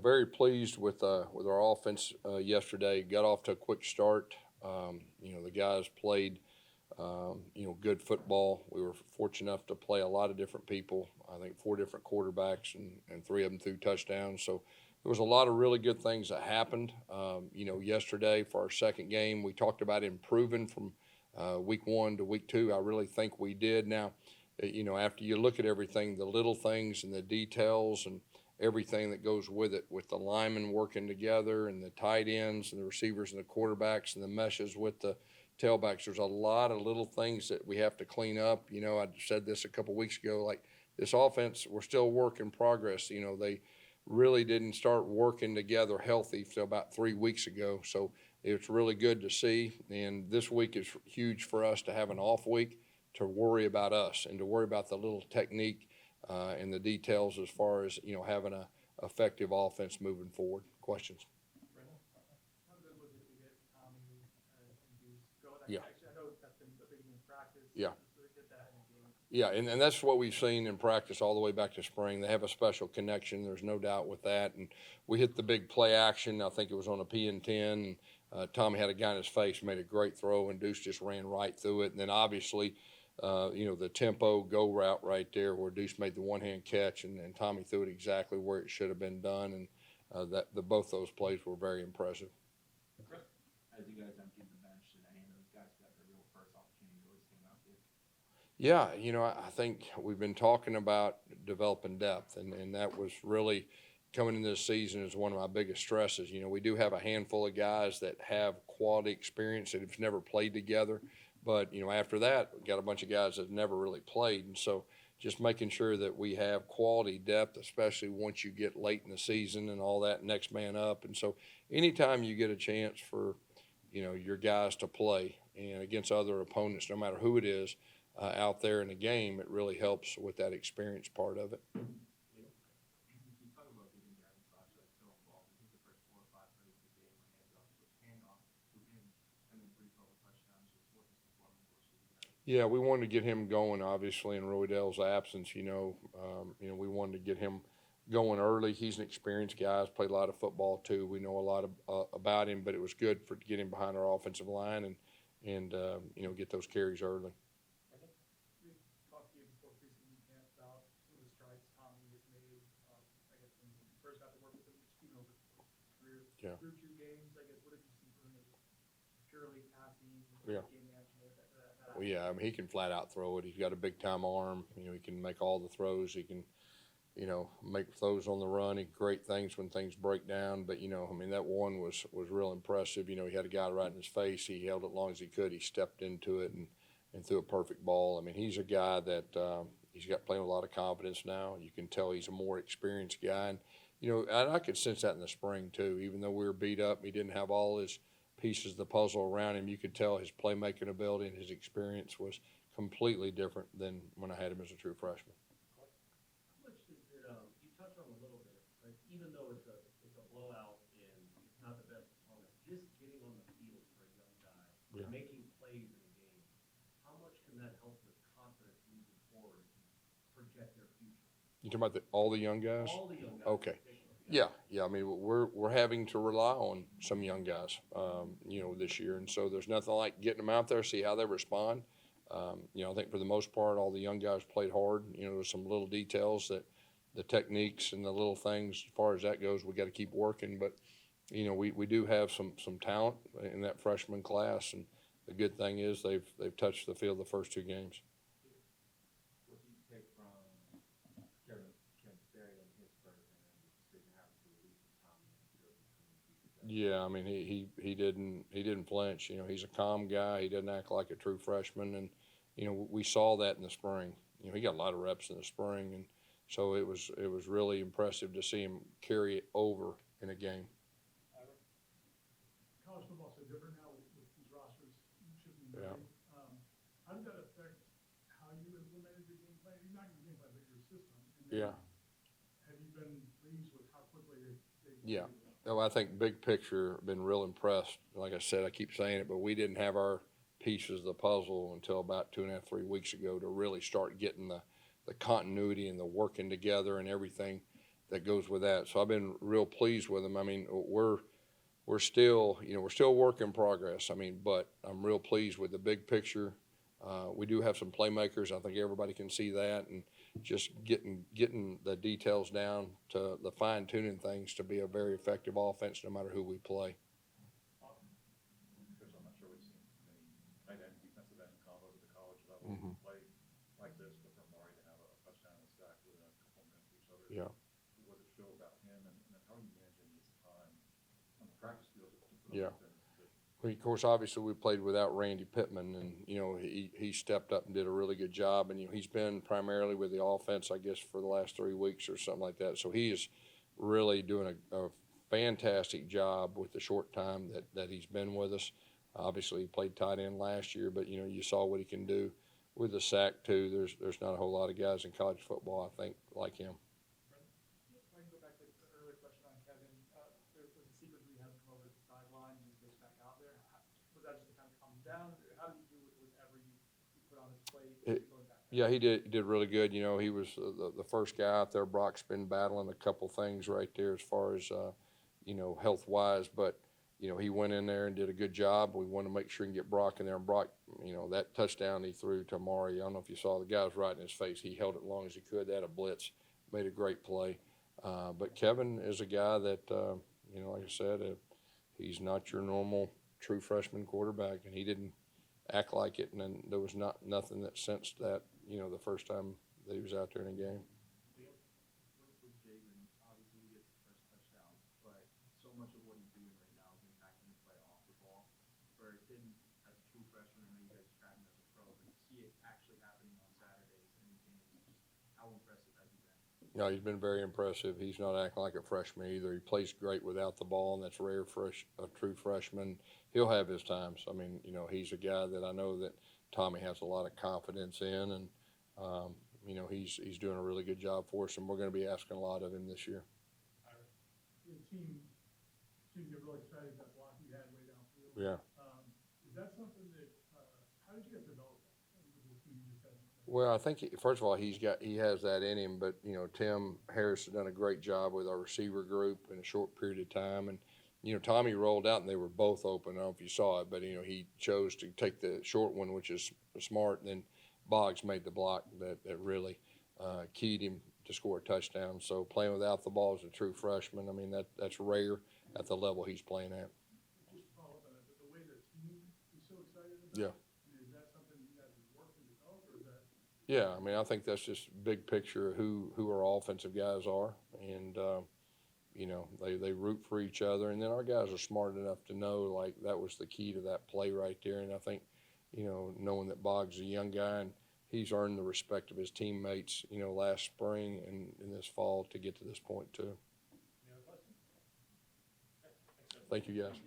very pleased with our offense yesterday. Got off to a quick start. The guys played, good football. We were fortunate enough to play a lot of different people. I think four different quarterbacks and three of them threw touchdowns. So there was a lot of really good things that happened. Yesterday for our second game, we talked about improving from week one to week two. I really think we did. Now, after you look at everything, the little things and the details and everything that goes with it, with the linemen working together and the tight ends and the receivers and the quarterbacks and the meshes with the tailbacks, there's a lot of little things that we have to clean up. I said this a couple weeks ago, like this offense, we're still work in progress. They really didn't start working together healthy until about 3 weeks ago. So it's really good to see. And this week is huge for us to have an off week to worry about us and to worry about the little technique and the details as far as, having a effective offense moving forward. Questions? How good was it to get Tommy and Deuce going? Yeah. Actually, I know that's been a big thing in practice. Yeah. So to get that in the game. Yeah, and that's what we've seen in practice all the way back to spring. They have a special connection. There's no doubt with that. And we hit the big play action. I think it was on a P and 10. And Tommy had a guy in his face, made a great throw, and Deuce just ran right through it. And then obviously, the tempo go route right there where Deuce made the one-hand catch, and Tommy threw it exactly where it should have been done. And both those plays were very impressive. Chris, as you guys emptied the bench and any of those guys got their real first opportunity to really stand out there? Yeah, I think we've been talking about developing depth, and that was really coming into this season is one of my biggest stresses. We do have a handful of guys that have quality experience that have never played together. But, after that, we got a bunch of guys that never really played. And so just making sure that we have quality depth, especially once you get late in the season and all that, next man up. And so anytime you get a chance for, your guys to play and against other opponents, no matter who it is, out there in the game, it really helps with that experience part of it. You talk about getting guys so involved. I think the first 4 or 5 plays of the game were handoff to him and then 3 total touchdowns. Just what is the formula for you guys? Yeah, we wanted to get him going, obviously, in Roydell's absence. We wanted to get him going early. He's an experienced guy. He's played a lot of football, too. We know a lot about him, but it was good to get him behind our offensive line and get those carries early. We talked to you before preseason camp about some of the strides Tommy has made. I guess when you first got to work with him, over career Yeah. through 2 games. I guess what did you see from him? Purely passing, Yeah. game management. Well, yeah, I mean, he can flat out throw it. He's got a big time arm. He can make all the throws. He can, make throws on the run. He great things when things break down. But that one was real impressive. He had a guy right in his face. He held it as long as he could. He stepped into it and threw a perfect ball. I mean, he's a guy that he's got playing with a lot of confidence now. You can tell he's a more experienced guy. And and I could sense that in the spring too. Even though we were beat up, he didn't have all his pieces of the puzzle around him. You could tell his playmaking ability and his experience was completely different than when I had him as a true freshman. How much is it, you touched on it a little bit, but even though it's a blowout and it's not the best performance, just getting on the field for a young guy, Yeah. making plays in a game, how much can that help with confidence moving forward and project their future? You talking about all the young guys? All the young guys. Okay. Yeah. I mean, we're having to rely on some young guys, this year, and so there's nothing like getting them out there, see how they respond. I think for the most part, all the young guys played hard. There's some little details that the techniques and the little things, as far as that goes, we got to keep working. But we do have some talent in that freshman class, and the good thing is they've touched the field the first 2 games. What do you take from Kevin Berry and his first and then the decision having to release Tommy and Field between the Yeah, I mean he didn't flinch. He's a calm guy. He doesn't act like a true freshman, and we saw that in the spring. He got a lot of reps in the spring, and so it was really impressive to see him carry it over in a game. College football so different now with these rosters shifting. Yeah. How did that affect how you implemented your game plan? Not your game plan, but your system. Yeah. Have you been pleased with how quickly they Yeah. No, I think big picture, been real impressed. Like I said, I keep saying it, but we didn't have our pieces of the puzzle until about 2.5, 3 weeks ago to really start getting the continuity and the working together and everything that goes with that. So I've been real pleased with him. I mean, we're still, we're still a work in progress. I mean, but I'm real pleased with the big picture. We do have some playmakers. I think everybody can see that, and just getting the details down to the fine tuning things to be a very effective offense, no matter who we play. Chris, I'm not sure we've seen many tight end, defensive end combos at the college level play like this, but for Maury to have a touchdown and a sack within a couple minutes of each other. Yeah. What does it show about him, and then how are you managing his time on the practice field to put Yeah. him in this position? Of course, obviously, we played without Randy Pittman, and he stepped up and did a really good job. And he's been primarily with the offense, I guess, for the last 3 weeks or something like that. So he is really doing a fantastic job with the short time that he's been with us. Obviously, he played tight end last year, but you saw what he can do with the sack too. There's not a whole lot of guys in college football, I think, like him. If I can go back to the earlier question on Kevin, there was a sequence where you had him come over to the sideline and he goes back out there. Was that just to kind of calm him down? How did you do with whatever you put on his plate going back out? Yeah, he did really good. He was the first guy out there. Brock's been battling a couple things right there as far as health wise, but he went in there and did a good job. We want to make sure and get Brock in there. And Brock, that touchdown he threw to Amari, I don't know if you saw, the guy was right in his face. He held it as long as he could. They had a blitz, made a great play. But Kevin is a guy that, like I said, he's not your normal true freshman quarterback, and he didn't act like it. And then there was nothing that sensed that, the first time that he was out there in a game. With Javen, obviously he gets the first touchdown, but so much of what he's doing right now is impacting the play off the ball. For him as a true freshman, I know you guys track him as a pro, but you see it actually happening on Saturdays and in games. How impressive has he been? No, he's been very impressive. He's not acting like a freshman either. He plays great without the ball, and that's rare for a true freshman. He'll have his times. I mean, he's a guy that I know that Tommy has a lot of confidence in, and he's doing a really good job for us, and we're going to be asking a lot of him this year. The team seemed to get really excited with that block you had way downfield. Yeah. Is that something that, how did you guys develop that? With the team you just had? Well, I think first of all he has that in him, but Tim Harris has done a great job with our receiver group in a short period of time, and Tommy rolled out and they were both open. I don't know if you saw it, but he chose to take the short one, which is smart, and then Boggs made the block that really keyed him to score a touchdown. So playing without the ball as a true freshman, I mean that's rare at the level he's playing at. Just to follow up on that, but the way the team is so excited about Yeah. it, I mean, is that something you guys have worked and developed, or is that? Yeah, I mean, I think that's just big picture of who our offensive guys are, and they root for each other, and then our guys are smart enough to know like that was the key to that play right there, and I think knowing that Boggs is a young guy and he's earned the respect of his teammates, last spring and in this fall to get to this point too. Any other questions? Thank you, guys.